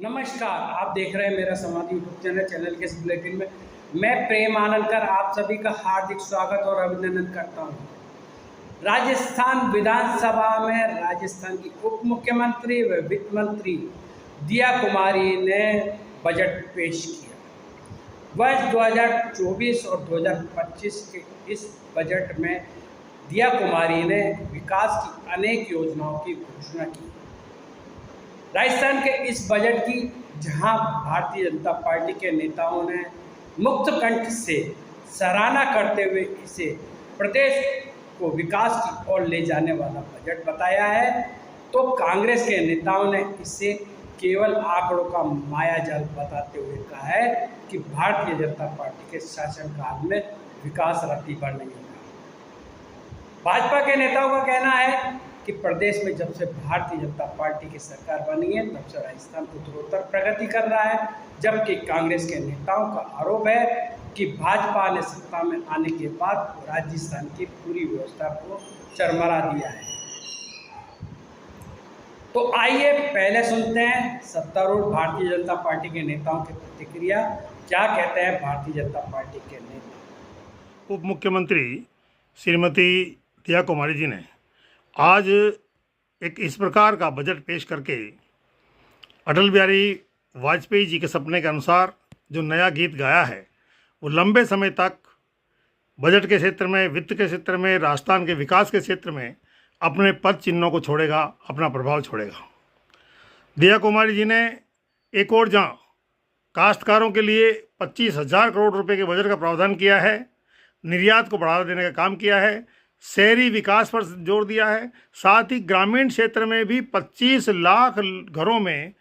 नमस्कार, आप देख रहे हैं मेरा समाधि यूट्यूब चैनल के इस बुलेटिन में। मैं प्रेम आनंदकर आप सभी का हार्दिक स्वागत और अभिनंदन करता हूं। राजस्थान विधानसभा में राजस्थान की उप मुख्यमंत्री व वित्त मंत्री दिया कुमारी ने बजट पेश किया। वर्ष 2024 और 2025 के इस बजट में दिया कुमारी ने विकास की अनेक योजनाओं की घोषणा की। राजस्थान के इस बजट की जहां भारतीय जनता पार्टी के नेताओं ने मुक्त कंठ से सराहना करते हुए इसे प्रदेश को विकास की ओर ले जाने वाला बजट बताया है, तो कांग्रेस के नेताओं ने इसे केवल आंकड़ों का मायाजाल बताते हुए कहा है कि भारतीय जनता पार्टी के शासनकाल में विकास रफ्ती पर नहीं होगा। भाजपा के नेताओं का कहना है कि प्रदेश में जब से भारतीय जनता पार्टी की सरकार बनी है तब से राजस्थान उत्तरोत्तर प्रगति कर रहा है, जबकि कांग्रेस के नेताओं का आरोप है कि भाजपा ने सत्ता में आने के बाद राजस्थान की पूरी व्यवस्था को चरमरा दिया है। तो आइए पहले सुनते हैं सत्तारूढ़ भारतीय जनता पार्टी के नेताओं की प्रतिक्रिया। क्या कहते हैं भारतीय जनता पार्टी के नेता? उप मुख्यमंत्री श्रीमती दिया कुमारी जी ने आज एक इस प्रकार का बजट पेश करके अटल बिहारी वाजपेयी जी के सपने के अनुसार जो नया गीत गाया है, वो लंबे समय तक बजट के क्षेत्र में, वित्त के क्षेत्र में, राजस्थान के विकास के क्षेत्र में अपने पद चिन्हों को छोड़ेगा, अपना प्रभाव छोड़ेगा। दिया कुमारी जी ने एक और जहाँ काश्तकारों के लिए 25,000 करोड़ रुपए के बजट का प्रावधान किया है, निर्यात को बढ़ावा देने का काम किया है, शहरी विकास पर जोर दिया है, साथ ही ग्रामीण क्षेत्र में भी 25 लाख घरों में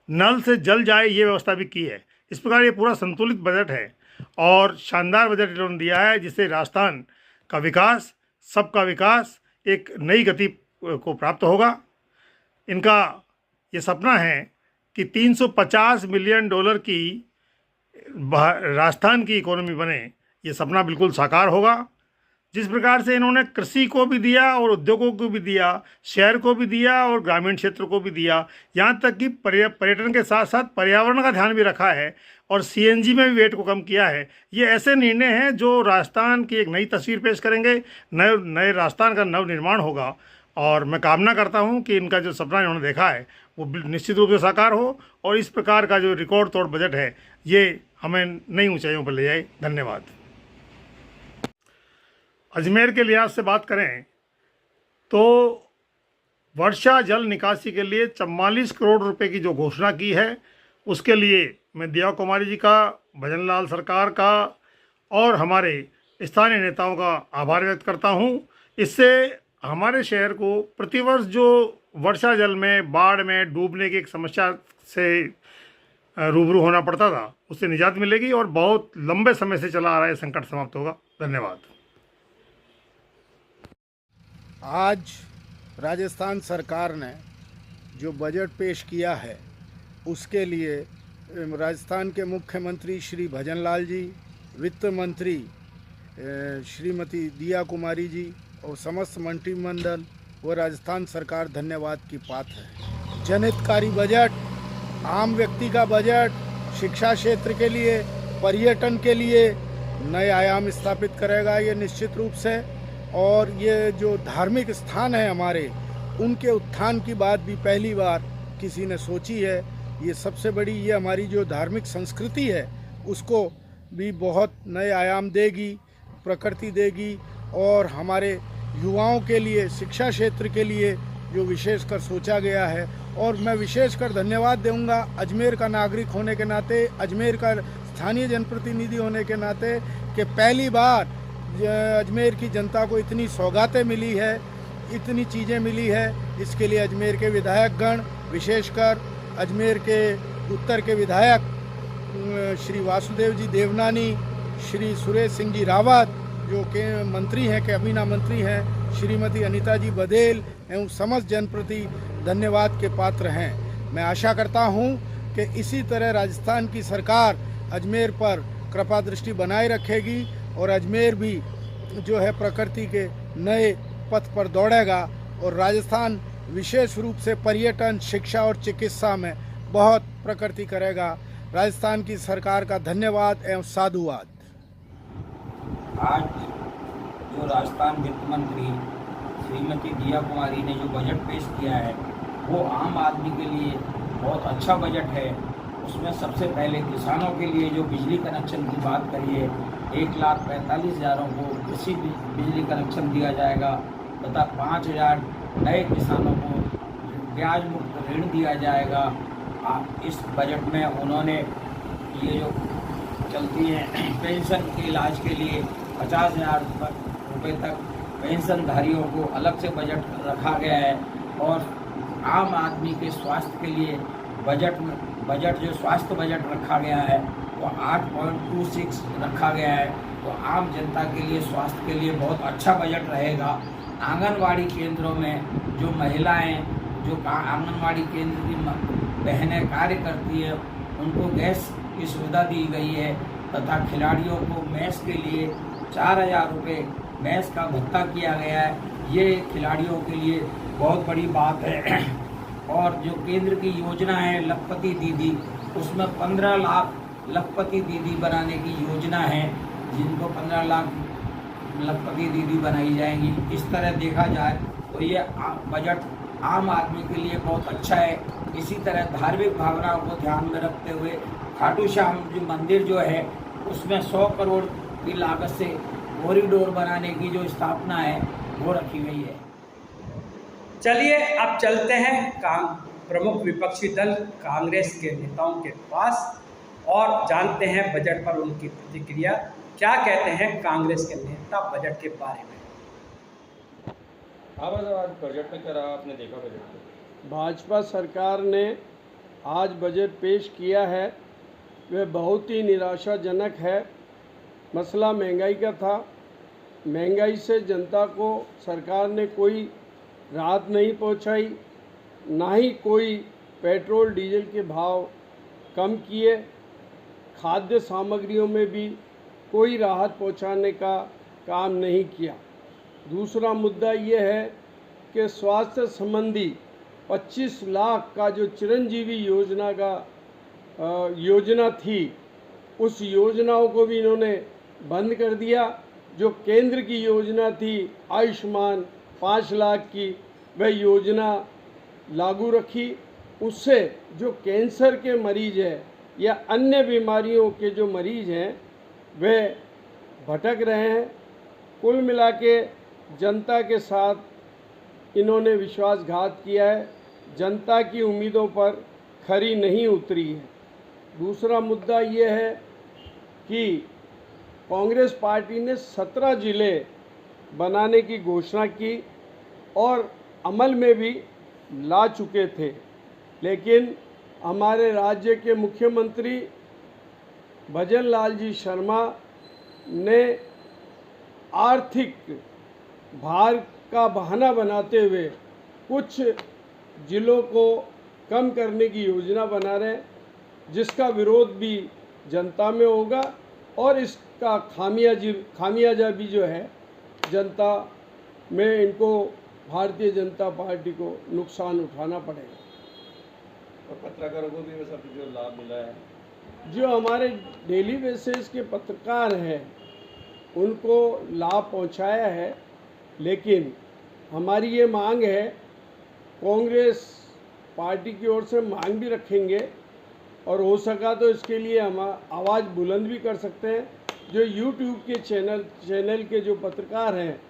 नल से जल जाए ये व्यवस्था भी की है। इस प्रकार ये पूरा संतुलित बजट है और शानदार बजट इन्होंने दिया है, जिससे राजस्थान का विकास, सबका विकास एक नई गति को प्राप्त होगा। इनका ये सपना है कि $350 मिलियन की राजस्थान की इकोनॉमी बने, ये सपना बिल्कुल साकार होगा। जिस प्रकार से इन्होंने कृषि को भी दिया और उद्योगों को भी दिया, शहर को भी दिया और ग्रामीण क्षेत्र को भी दिया, यहाँ तक कि पर्यटन के साथ साथ पर्यावरण का ध्यान भी रखा है और सीएनजी में भी वेट को कम किया है। ये ऐसे निर्णय हैं जो राजस्थान की एक नई तस्वीर पेश करेंगे, नए राजस्थान का नव निर्माण होगा। और मैं कामना करता हूँ कि इनका जो सपना इन्होंने देखा है वो निश्चित रूप से साकार हो और इस प्रकार का जो रिकॉर्ड तोड़ बजट है ये हमें नई ऊंचाइयों पर ले जाए। धन्यवाद। अजमेर के लिहाज से बात करें तो वर्षा जल निकासी के लिए 44 करोड़ रुपए की जो घोषणा की है, उसके लिए मैं दिया कुमारी जी का, भजन लाल सरकार का और हमारे स्थानीय नेताओं का आभार व्यक्त करता हूं। इससे हमारे शहर को प्रतिवर्ष जो वर्षा जल में, बाढ़ में डूबने की एक समस्या से रूबरू होना पड़ता था, उससे निजात मिलेगी और बहुत लंबे समय से चला आ रहा है संकट समाप्त होगा। धन्यवाद। आज राजस्थान सरकार ने जो बजट पेश किया है उसके लिए राजस्थान के मुख्यमंत्री श्री भजन लाल जी, वित्त मंत्री श्रीमती दिया कुमारी जी और समस्त मंत्रिमंडल व राजस्थान सरकार धन्यवाद की पात्र है। जनहितकारी बजट, आम व्यक्ति का बजट, शिक्षा क्षेत्र के लिए, पर्यटन के लिए नए आयाम स्थापित करेगा ये निश्चित रूप से। और ये जो धार्मिक स्थान है हमारे, उनके उत्थान की बात भी पहली बार किसी ने सोची है। ये सबसे बड़ी, ये हमारी जो धार्मिक संस्कृति है उसको भी बहुत नए आयाम देगी, प्रकृति देगी। और हमारे युवाओं के लिए, शिक्षा क्षेत्र के लिए जो विशेषकर सोचा गया है। और मैं विशेषकर धन्यवाद दूंगा अजमेर का नागरिक होने के नाते, अजमेर का स्थानीय जनप्रतिनिधि होने के नाते, कि पहली बार अजमेर की जनता को इतनी सौगातें मिली है, इतनी चीज़ें मिली है। इसके लिए अजमेर के विधायकगण, विशेषकर अजमेर के उत्तर के विधायक श्री वासुदेव जी देवनानी, श्री सुरेश सिंह जी रावत जो के मंत्री हैं, कैबिनेट मंत्री हैं, श्रीमती अनीता जी बघेल एवं समस्त जनप्रति धन्यवाद के पात्र हैं। मैं आशा करता हूं कि इसी तरह राजस्थान की सरकार अजमेर पर कृपा दृष्टि बनाए रखेगी और अजमेर भी जो है प्रकृति के नए पथ पर दौड़ेगा और राजस्थान विशेष रूप से पर्यटन, शिक्षा और चिकित्सा में बहुत प्रगति करेगा। राजस्थान की सरकार का धन्यवाद एवं साधुवाद। आज जो राजस्थान वित्त मंत्री श्रीमती दिया कुमारी ने जो बजट पेश किया है वो आम आदमी के लिए बहुत अच्छा बजट है। उसमें सबसे पहले किसानों के लिए जो बिजली कनेक्शन की बात करी है, 1,45,000 को कृषि बिजली कनेक्शन दिया जाएगा तथा 5,000 नए किसानों को ब्याज मुक्त ऋण दिया जाएगा। इस बजट में उन्होंने ये जो चलती है पेंशन के इलाज के लिए 50,000 रुपये तक पेंशनधारियों को अलग से बजट रखा गया है। और आम आदमी के स्वास्थ्य के लिए बजट जो स्वास्थ्य बजट रखा गया है वो 8.26 रखा गया है। तो आम जनता के लिए स्वास्थ्य के लिए बहुत अच्छा बजट रहेगा। आंगनवाड़ी केंद्रों में जो महिलाएं जो आंगनवाड़ी केंद्र की बहनें कार्य करती है उनको गैस की सुविधा दी गई है तथा खिलाड़ियों को मैच के लिए 4,000 रुपये मैच का भत्ता किया गया है। ये खिलाड़ियों के लिए बहुत बड़ी बात है। और जो केंद्र की योजना है लखपति दीदी, उसमें 15 लाख लखपति दीदी बनाने की योजना है, जिनको 15 लाख लखपति दीदी बनाई जाएंगी। इस तरह देखा जाए तो ये बजट आम आदमी के लिए बहुत अच्छा है। इसी तरह धार्मिक भावनाओं को ध्यान में रखते हुए खाटू श्याम जी मंदिर जो है उसमें 100 करोड़ की लागत से कॉरिडोर बनाने की जो स्थापना है वो रखी गई है। चलिए अब चलते हैं प्रमुख विपक्षी दल कांग्रेस के नेताओं के पास और जानते हैं बजट पर उनकी प्रतिक्रिया। क्या कहते हैं कांग्रेस के नेता बजट के बारे में? आज बजट में क्या रहा, आपने देखा बजट में? भाजपा सरकार ने आज बजट पेश किया है वह बहुत ही निराशाजनक है। मसला महंगाई का था। महंगाई से जनता को सरकार ने कोई राहत नहीं पहुंचाई, ना ही कोई पेट्रोल डीजल के भाव कम किए। खाद्य सामग्रियों में भी कोई राहत पहुंचाने का काम नहीं किया। दूसरा मुद्दा ये है कि स्वास्थ्य संबंधी 25 लाख का जो चिरंजीवी योजना थी उस योजनाओं को भी इन्होंने बंद कर दिया। जो केंद्र की योजना थी आयुष्मान 5 लाख की, वह योजना लागू रखी। उससे जो कैंसर के मरीज हैं या अन्य बीमारियों के जो मरीज हैं वे भटक रहे हैं। कुल मिला के जनता के साथ इन्होंने विश्वासघात किया है, जनता की उम्मीदों पर खरी नहीं उतरी है। दूसरा मुद्दा ये है कि कांग्रेस पार्टी ने 17 जिले बनाने की घोषणा की और अमल में भी ला चुके थे, लेकिन हमारे राज्य के मुख्यमंत्री भजन लाल जी शर्मा ने आर्थिक भार का बहाना बनाते हुए कुछ जिलों को कम करने की योजना बना रहे हैं, जिसका विरोध भी जनता में होगा और इसका खामियाजा भी जो है जनता में इनको भारतीय जनता पार्टी को नुकसान उठाना पड़ेगा। और पत्रकारों को भी सब जो लाभ मिला है, जो हमारे डेली बेसिस के पत्रकार हैं उनको लाभ पहुंचाया है, लेकिन हमारी ये मांग है, कांग्रेस पार्टी की ओर से मांग भी रखेंगे और हो सका तो इसके लिए हम आवाज़ बुलंद भी कर सकते हैं। जो यूट्यूब के चैनल के जो पत्रकार हैं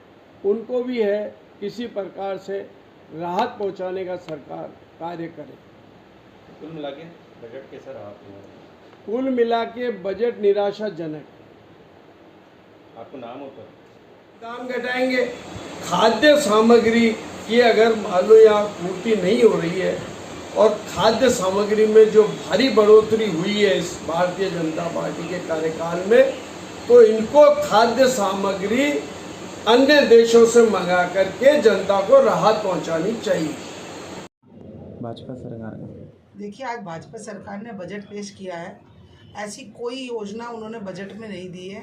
उनको भी है किसी प्रकार से राहत पहुंचाने का सरकार कार्य करे। कुल मिला के बजट कैसा रहा तुम्हारा? कुल मिला के बजट निराशाजनक। आपको नाम होता दाम घटाएंगे। खाद्य सामग्री की अगर मान लो यहाँ पूर्ति नहीं हो रही है और खाद्य सामग्री में जो भारी बढ़ोतरी हुई है इस भारतीय जनता पार्टी के कार्यकाल में, तो इनको खाद्य सामग्री अन्य देशों से मंगा करके जनता को राहत पहुंचानी चाहिए। भाजपा सरकार देखिए, आज भाजपा सरकार ने बजट पेश किया है। ऐसी कोई योजना उन्होंने बजट में नहीं दी है।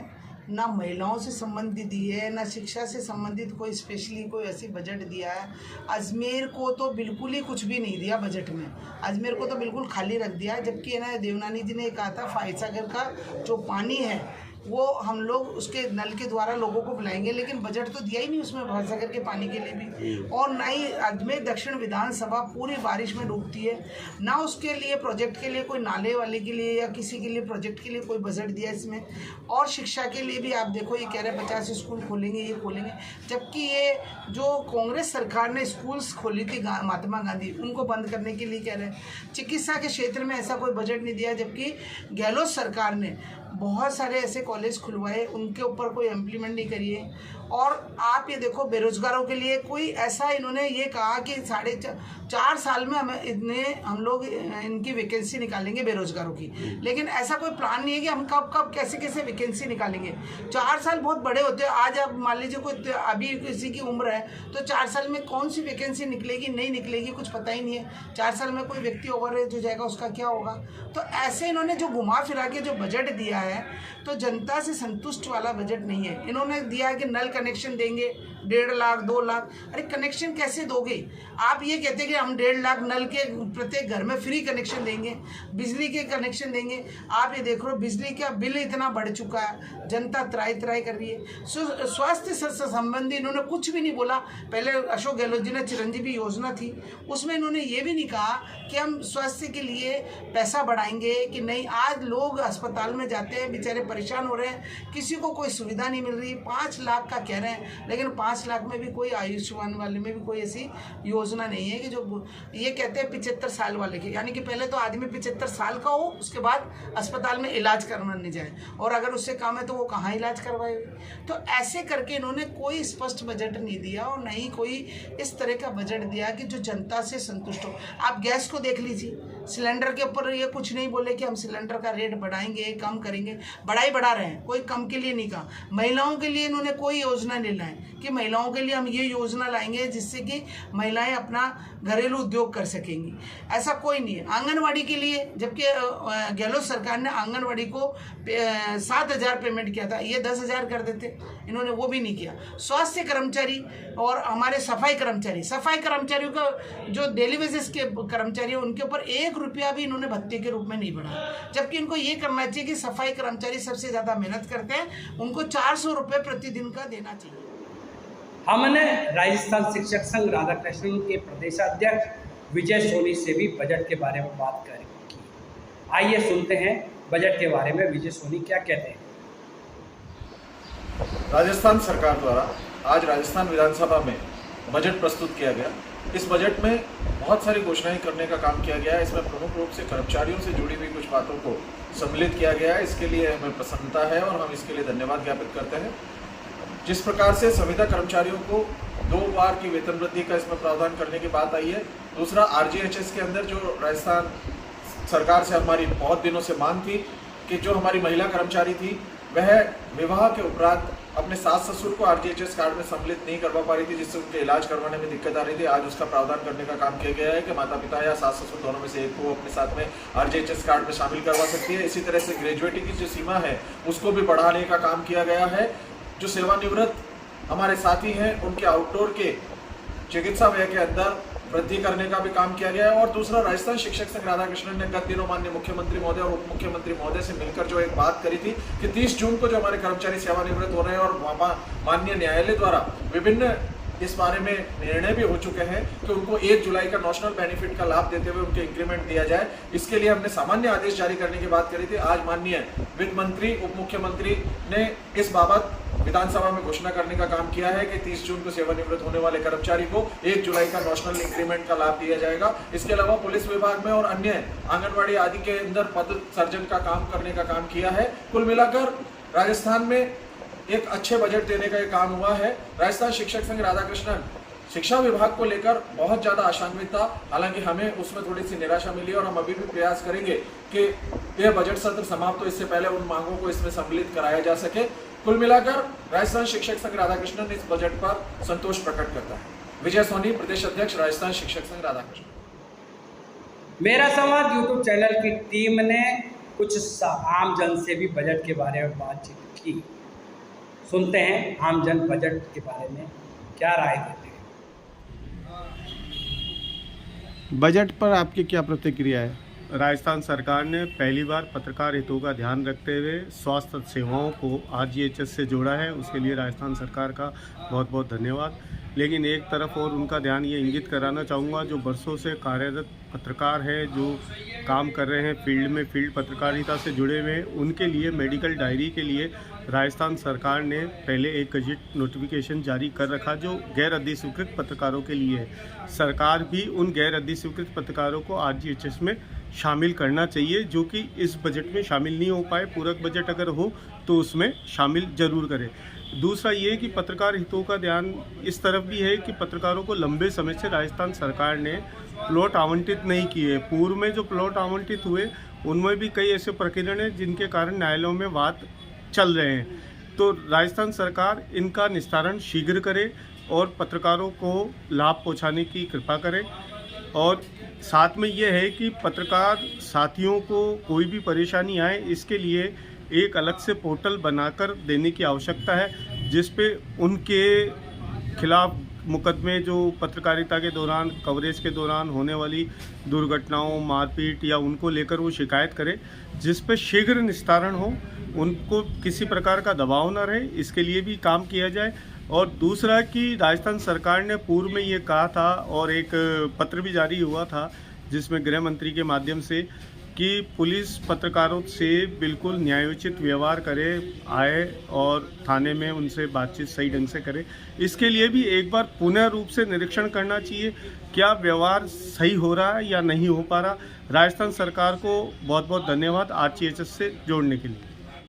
ना महिलाओं से संबंधित दी है, ना शिक्षा से संबंधित कोई स्पेशली कोई ऐसी बजट दिया है। अजमेर को तो बिल्कुल ही कुछ भी नहीं दिया बजट में, अजमेर को तो बिल्कुल खाली रख दिया। जबकि है ना, देवनानी जी ने कहा था फायसागर का जो पानी है वो हम लोग उसके नल के द्वारा लोगों को पिलाएंगे, लेकिन बजट तो दिया ही नहीं उसमें भासागर के पानी के लिए भी। और ना ही अजमेर दक्षिण विधानसभा पूरी बारिश में डूबती है, ना उसके लिए प्रोजेक्ट के लिए कोई नाले वाले के लिए या किसी के लिए प्रोजेक्ट के लिए कोई बजट दिया इसमें। और शिक्षा के लिए भी आप देखो, ये कह रहे हैं 50 स्कूल खोलेंगे, ये खोलेंगे, जबकि ये जो कांग्रेस सरकार ने स्कूल्स खोली थी महात्मा गांधी, उनको बंद करने के लिए कह रहे हैं। चिकित्सा के क्षेत्र में ऐसा कोई बजट नहीं दिया, जबकि गहलोत सरकार ने बहुत सारे ऐसे कॉलेज खुलवाए, उनके ऊपर कोई इम्प्लीमेंट नहीं करी है। और आप ये देखो, बेरोजगारों के लिए कोई ऐसा इन्होंने ये कहा कि 4.5 साल में हम लोग इनकी वैकेंसी निकालेंगे बेरोजगारों की, लेकिन ऐसा कोई प्लान नहीं है कि हम कब कैसे वैकेंसी निकालेंगे। 4 साल बहुत बड़े होते हैं। आज आप मान लीजिए कोई अभी किसी की उम्र है तो 4 साल में कौन सी वैकेंसी निकलेगी नहीं निकलेगी कुछ पता ही नहीं है। 4 साल में कोई व्यक्ति ओवर एज हो जाएगा, उसका क्या होगा। तो ऐसे इन्होंने जो घुमा फिरा के जो बजट दिया है, तो जनता से संतुष्ट वाला बजट नहीं है। इन्होंने दिया कि नल कनेक्शन देंगे 1.5 लाख 2 लाख, अरे कनेक्शन कैसे दोगे आप? ये कहते हैं कि हम 1.5 लाख नल के प्रत्येक घर में फ्री कनेक्शन देंगे, बिजली के कनेक्शन देंगे। आप ये देख रहे हो बिजली का बिल इतना बढ़ चुका है, जनता त्राई कर रही है। स्वास्थ्य से संबंधी इन्होंने कुछ भी नहीं बोला। पहले अशोक गहलोत जी ने चिरंजीवी योजना थी, उसमें इन्होंने ये भी नहीं कहा कि हम स्वास्थ्य के लिए पैसा बढ़ाएंगे कि नहीं। आज लोग अस्पताल में जाते हैं, बेचारे परेशान हो रहे हैं, किसी को कोई सुविधा नहीं मिल रही। 5 लाख का कह रहे हैं, लेकिन 5 लाख में भी कोई आयुष्मान वाले में भी कोई ऐसी योजना नहीं है कि जो ये कहते हैं 75 साल वाले के, यानी कि पहले तो आदमी 75 साल का हो, उसके बाद अस्पताल में इलाज करवाने जाए, और अगर उससे कम है तो वो कहाँ इलाज करवाए। तो ऐसे करके इन्होंने कोई स्पष्ट बजट नहीं दिया, और नहीं कोई इस तरह का बजट दिया कि जो जनता से संतुष्ट हो। आप गैस को देख लीजिए, सिलेंडर के ऊपर ये कुछ नहीं बोले कि हम सिलेंडर का रेट बढ़ाएंगे, कम करेंगे। बढ़ा रहे हैं, कोई कम के लिए नहीं कहा। महिलाओं के लिए इन्होंने कोई योजना नहीं लाई कि महिलाओं के लिए हम ये योजना लाएंगे जिससे कि महिलाएं अपना घरेलू उद्योग कर सकेंगी, ऐसा कोई नहीं है। आंगनवाड़ी के लिए, जबकि गहलोत सरकार ने आंगनवाड़ी को 7,000 पेमेंट किया था, ये 10,000 कर देते, इन्होंने वो भी नहीं किया। स्वास्थ्य कर्मचारी और हमारे सफाई कर्मचारियों का जो डेली बेसिस के कर्मचारी हैं, उनके ऊपर 1 रुपया भी इन्होंने भत्ते के रूप में नहीं बढ़ाया। जबकि इनको ये करना चाहिए कि सफाई कर्मचारी सबसे ज़्यादा मेहनत करते हैं, उनको 400 रुपये प्रतिदिन का देना चाहिए। हमने राजस्थान शिक्षक संघ राधाकृष्णन के प्रदेशाध्यक्ष विजय सोनी से भी बजट के बारे में बात की। आइए सुनते हैं बजट के बारे में विजय सोनी क्या कहते हैं। राजस्थान सरकार द्वारा आज राजस्थान विधानसभा में बजट प्रस्तुत किया गया। इस बजट में बहुत सारी घोषणाएं करने का काम किया गया है। इसमें प्रमुख रूप से कर्मचारियों से जुड़ी हुई कुछ बातों को सम्मिलित किया गया है। इसके लिए हमें प्रसन्नता है और हम इसके लिए धन्यवाद ज्ञापित करते हैं। जिस प्रकार से संविदा कर्मचारियों को 2 बार की वेतन वृद्धि का इसमें प्रावधान करने की बात आई है। दूसरा, RGHS के अंदर जो राजस्थान सरकार से हमारी बहुत दिनों से मांग थी कि जो हमारी महिला कर्मचारी थी वह विवाह के उपरांत अपने सास ससुर को RGHS कार्ड में सम्मिलित नहीं करवा पा रही थी, जिससे उनके इलाज करवाने में दिक्कत आ रही थी। आज उसका प्रावधान करने का काम किया गया है कि माता पिता या सास ससुर दोनों में से एक को अपने साथ में RGHS कार्ड में शामिल करवा सकती है। इसी तरह से ग्रेजुएटी की जो सीमा है उसको भी बढ़ाने का काम किया गया है। जो सेवानिवृत्त हमारे साथी हैं उनके आउटडोर के चिकित्सा व्यय के अंदर वृद्धि करने का भी काम किया गया है। और दूसरा, राजस्थान शिक्षक संघ राधाकृष्णन ने गत दिनों माननीय मुख्यमंत्री महोदय और उप मुख्यमंत्री महोदय से मिलकर जो एक बात करी थी कि 30 जून को जो हमारे कर्मचारी सेवानिवृत्त हो रहे हैं और माननीय न्यायालय द्वारा विभिन्न इस बारे में निर्णय भी हो चुके हैं कि उनको 1 जुलाई का नॉशनल बेनिफिट का लाभ देते हुए उनके इंक्रीमेंट दिया जाए, इसके लिए हमने सामान्य आदेश जारी करने की बात करी थी। आज माननीय वित्त मंत्री उप मुख्यमंत्री ने इस बाबत विधानसभा में घोषणा करने का काम किया है कि 30 जून को सेवानिवृत्त होने वाले कर्मचारी को 1 जुलाई का नॉशनल इंक्रीमेंट का लाभ दिया जाएगा। इसके अलावा पुलिस विभाग में और अन्य आंगनबाड़ी आदि के अंदर पद सर्जन का काम करने का काम किया है। कुल मिलाकर राजस्थान में एक अच्छे बजट देने का काम हुआ है। राजस्थान शिक्षक संघ राधाकृष्णन शिक्षा विभाग को लेकर बहुत ज़्यादा आशान्वित था, हालांकि हमें उसमें थोड़ी सी निराशा मिली और हम अभी भी प्रयास करेंगे कि यह बजट सत्र समाप्त हो इससे पहले उन मांगों को इसमें सम्मिलित कराया जा सके। कुल मिलाकर राजस्थान शिक्षक संघ राधाकृष्णन इस बजट पर संतोष प्रकट करता है। विजय सोनी, प्रदेश अध्यक्ष, राजस्थान शिक्षक संघ राधाकृष्णन। मेरा संवाद यूट्यूब चैनल की टीम ने कुछ आम जन से भी बजट के बारे में बातचीत की। सुनते हैं आम जन बजट के बारे में क्या राय देते हैं। बजट पर आपकी क्या प्रतिक्रिया है? राजस्थान सरकार ने पहली बार पत्रकार हितों का ध्यान रखते हुए स्वास्थ्य सेवाओं को RGHS से जोड़ा है, उसके लिए राजस्थान सरकार का बहुत बहुत धन्यवाद। लेकिन एक तरफ और उनका ध्यान ये इंगित कराना चाहूँगा, जो बरसों से कार्यरत पत्रकार हैं, जो काम कर रहे हैं फील्ड में, फील्ड पत्रकारिता से जुड़े हुए हैं, उनके लिए मेडिकल डायरी के लिए राजस्थान सरकार ने पहले एक गजट नोटिफिकेशन जारी कर रखा जो गैर अधिस्वीकृत पत्रकारों के लिए है। सरकार भी उन गैर अधिस्वीकृत पत्रकारों को RGHS में शामिल करना चाहिए, जो कि इस बजट में शामिल नहीं हो पाए। पूरक बजट अगर हो तो उसमें शामिल जरूर करें। दूसरा ये कि पत्रकार हितों का ध्यान इस तरफ भी है कि पत्रकारों को लंबे समय से राजस्थान सरकार ने प्लॉट आवंटित नहीं किए। पूर्व में जो प्लॉट आवंटित हुए उनमें भी कई ऐसे प्रकरण हैं जिनके कारण न्यायालयों में वाद चल रहे हैं। तो राजस्थान सरकार इनका निस्तारण शीघ्र करे और पत्रकारों को लाभ पहुंचाने की कृपा करे। और साथ में ये है कि पत्रकार साथियों को कोई भी परेशानी आए, इसके लिए एक अलग से पोर्टल बनाकर देने की आवश्यकता है, जिस पे उनके खिलाफ मुकदमे जो पत्रकारिता के दौरान, कवरेज के दौरान होने वाली दुर्घटनाओं, मारपीट या उनको लेकर वो शिकायत करें, जिस पे शीघ्र निस्तारण हो, उनको किसी प्रकार का दबाव न रहे, इसके लिए भी काम किया जाए। और दूसरा कि राजस्थान सरकार ने पूर्व में ये कहा था और एक पत्र भी जारी हुआ था जिसमें गृह मंत्री के माध्यम से कि पुलिस पत्रकारों से बिल्कुल न्यायोचित व्यवहार करे, आए और थाने में उनसे बातचीत सही ढंग से करे। इसके लिए भी एक बार पुनः रूप से निरीक्षण करना चाहिए, क्या व्यवहार सही हो रहा है या नहीं हो पा रहा। राजस्थान सरकार को बहुत बहुत धन्यवाद RGHS से जोड़ने के लिए।